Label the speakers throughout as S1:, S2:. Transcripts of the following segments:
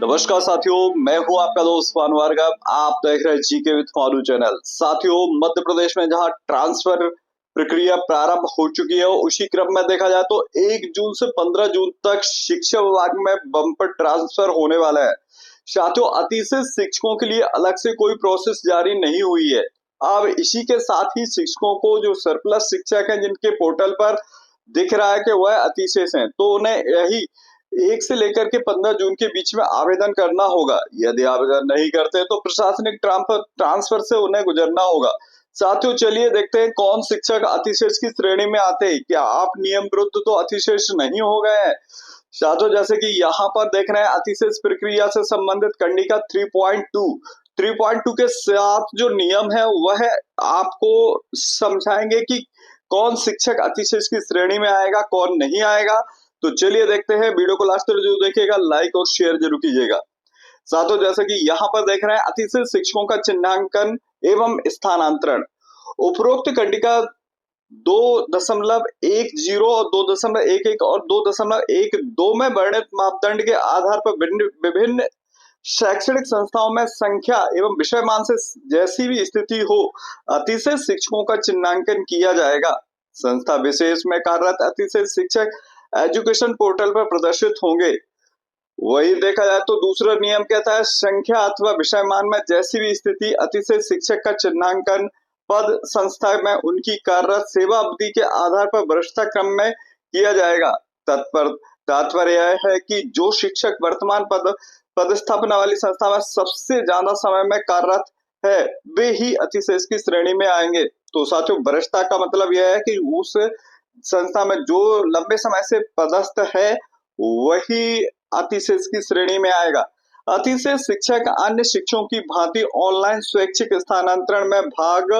S1: नमस्कार साथियों, मैं हूं आपका दोस्त भानु भार्गव। आप देख रहे हैं जीके विद भानु चैनल। साथियों, मध्य प्रदेश में जहां ट्रांसफर प्रक्रिया प्रारंभ हो चुकी है, उसी क्रम में देखा जाए तो 1 जून से 15 जून तक शिक्षा विभाग में बम्पर ट्रांसफर होने वाला है। साथियों, अतिशय शिक्षकों के लिए अलग से कोई प्रोसेस जारी नहीं हुई है। अब इसी के साथ ही शिक्षकों को जो सरप्लस शिक्षक हैं, जिनके पोर्टल पर दिख रहा है कि वह अतिशेष हैं, तो उन्हें यही 1 से लेकर के 15 जून के बीच में आवेदन करना होगा। यदि आवेदन नहीं करते तो प्रशासनिक ट्रांसफर से उन्हें गुजरना होगा। साथियों, चलिए देखते हैं कौन शिक्षक अतिशेष की श्रेणी में आते हैं। क्या आप नियम विरुद्ध तो अतिशेष नहीं हो गए हैं? साथियों, जैसे कि यहाँ पर देख रहे हैं, अतिशेष प्रक्रिया से संबंधित कंडिका 3.2 के साथ जो नियम है वह आपको समझाएंगे कि कौन शिक्षक अतिशेष की श्रेणी में आएगा, कौन नहीं आएगा। तो चलिए देखते हैं। वीडियो को लास्ट तक जरूर देखिएगा, लाइक और शेयर जरूर कीजिएगा। साथियों, जैसे कि यहाँ पर देख रहे हैं, अतिशय शिक्षकों का चिन्हांकन एवं स्थानांतरण। उपरोक्त कंडिका 2.10 और 2.11 और 2.12 में वर्णित मापदंड के आधार पर विभिन्न शैक्षणिक संस्थाओं में संख्या एवं विषय मान से जैसी भी स्थिति हो, अतिशय शिक्षकों का चिन्हांकन किया जाएगा। संस्था विशेष में कार्यरत अतिशय शिक्षक एजुकेशन पोर्टल पर प्रदर्शित होंगे। वही देखा जाए तो दूसरा नियम कहता है, संख्या अथवा विषय मान में जैसी भी स्थिति, अतिशय शिक्षक का चिन्हांकन पद संस्था में उनकी कार्यरत सेवा अवधि के आधार पर वरिष्ठता क्रम में किया जाएगा। तात्पर्य यह है कि जो शिक्षक वर्तमान पदस्थापना वाली संस्था में सबसे ज्यादा समय में कार्यरत है, वे ही अतिशेष की श्रेणी में आएंगे। तो साथियों, वरिष्ठता का मतलब यह है कि उस संस्था में जो लंबे समय से पदस्थ है वही अतिशेष की श्रेणी में आएगा। अतिशेष शिक्षक अन्य शिक्षकों की भांति ऑनलाइन स्वैच्छिक स्थानांतरण में भाग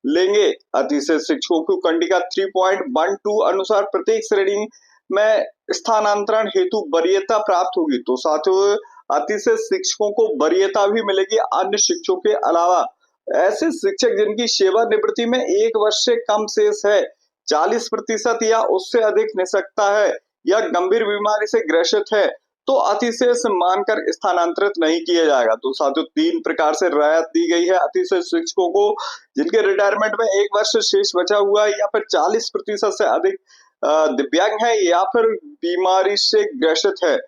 S1: लेंगे। अतिशेष शिक्षकों को कंडिका 3.12 अनुसार प्रत्येक श्रेणी में स्थानांतरण हेतु वरीयता प्राप्त होगी। तो साथियों, अतिशेष शिक्षकों को वरीयता भी मिलेगी अन्य शिक्षकों के अलावा। ऐसे शिक्षक जिनकी सेवानिवृत्ति में 1 वर्ष से कम शेष है, 40% या उससे अधिक निष्क्रियता है या गंभीर बीमारी से ग्रसित है, तो अतिशेष मानकर स्थानांतरित नहीं किया जाएगा। तो साथियों, 3 प्रकार से रियायत दी गई है अतिशेष शिक्षकों को, जिनके रिटायरमेंट में 1 वर्ष शेष बचा हुआ है, या फिर 40% से अधिक दिव्यांग है, या फिर बीमारी से ग्रसित है।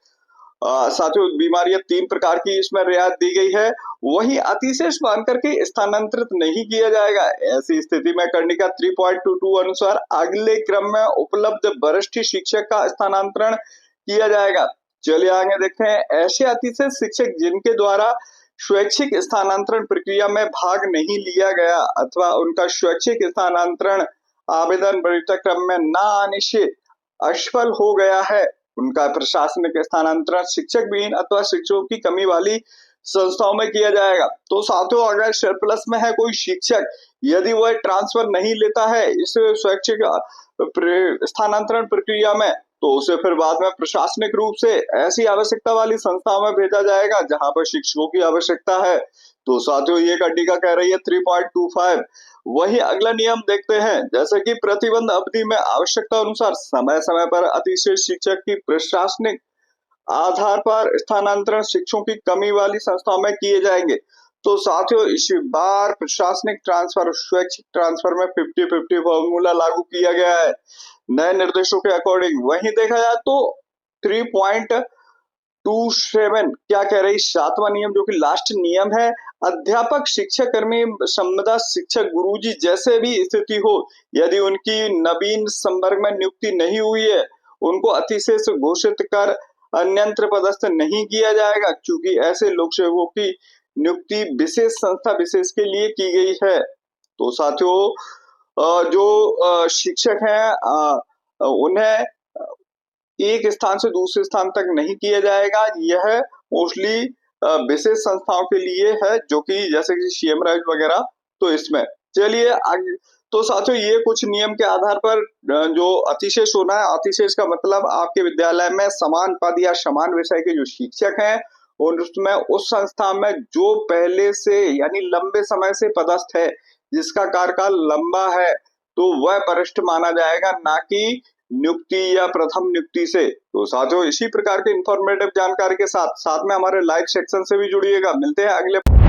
S1: साथियों, बीमारियां 3 प्रकार की इसमें रियायत दी गई है। वही अतिशेष मान करके स्थानांतरित नहीं किया जाएगा। ऐसी स्थिति में कंडिका 3.22 अनुसार अगले क्रम में उपलब्ध वरिष्ठ शिक्षक का स्थानांतरण किया जाएगा। चलिए आगे देखते हैं। ऐसे अतिशेष शिक्षक जिनके द्वारा स्वैच्छिक स्थानांतरण प्रक्रिया में भाग नहीं लिया गया अथवा उनका स्वैच्छिक स्थानांतरण आवेदन वरीयता क्रम में न आने से असफल हो गया है, उनका प्रशासनिक स्थानांतरण शिक्षक विहीन अथवा शिक्षकों की कमी वाली संस्थाओं में किया जाएगा। तो साथियों, अगर सरप्लस में है कोई शिक्षक, यदि वह ट्रांसफर नहीं लेता है इस स्वैच्छिक स्थानांतरण प्रक्रिया में, तो उसे फिर बाद में प्रशासनिक रूप से ऐसी आवश्यकता वाली संस्थाओं में भेजा जाएगा जहां पर शिक्षकों की आवश्यकता है। तो साथियों, ये कंडिका कह रही है 3.25। वही अगला नियम देखते हैं। जैसे कि प्रतिबंध अवधि में आवश्यकता अनुसार समय समय पर अतिशेष शिक्षक की प्रशासनिक आधार पर स्थानांतरण शिक्षकों की कमी वाली संस्थाओं में किए जाएंगे। तो साथियों, इस बार प्रशासनिक ट्रांसफर स्वैच्छिक ट्रांसफर में 50-50 फॉर्मूला लागू किया गया है नए निर्देशों के अकॉर्डिंग। वहीं देखा जाए तो 3.27 क्या कह रही, 7वां नियम जो कि लास्ट नियम है, अध्यापक शिक्षक कर्मी संविदा शिक्षक गुरुजी जैसे भी स्थिति हो, यदि उनकी नवीन संवर्ग में नियुक्ति नहीं हुई है, उनको अतिशेष घोषित कर अन्यंत्र पदस्थ नहीं किया जाएगा, क्योंकि ऐसे लोक सेवकों की नियुक्ति विशेष संस्था विशेष के लिए की गई है। तो साथियों, जो शिक्षक हैं उन्हें एक स्थान से दूसरे स्थान तक नहीं किया जाएगा। यह मोस्टली विशेष संस्थाओं के लिए है, जो कि जैसे कि सीएम राइज वगैरह। तो इसमें चलिए आगे। तो साथियों, ये कुछ नियम के आधार पर जो अतिशेष होना है, अतिशेष का मतलब आपके विद्यालय में समान पद या समान विषय के जो शिक्षक हैं, और उसमें उस संस्था में जो पहले से यानी लंबे समय से पदस्थ है, जिसका कार्यकाल लंबा है, तो वह वरिष्ठ माना जाएगा, ना कि नियुक्ति या प्रथम नियुक्ति से। तो साथियों, इसी प्रकार के इंफॉर्मेटिव जानकारी के साथ साथ में हमारे लाइक सेक्शन से भी जुड़िएगा। मिलते हैं अगले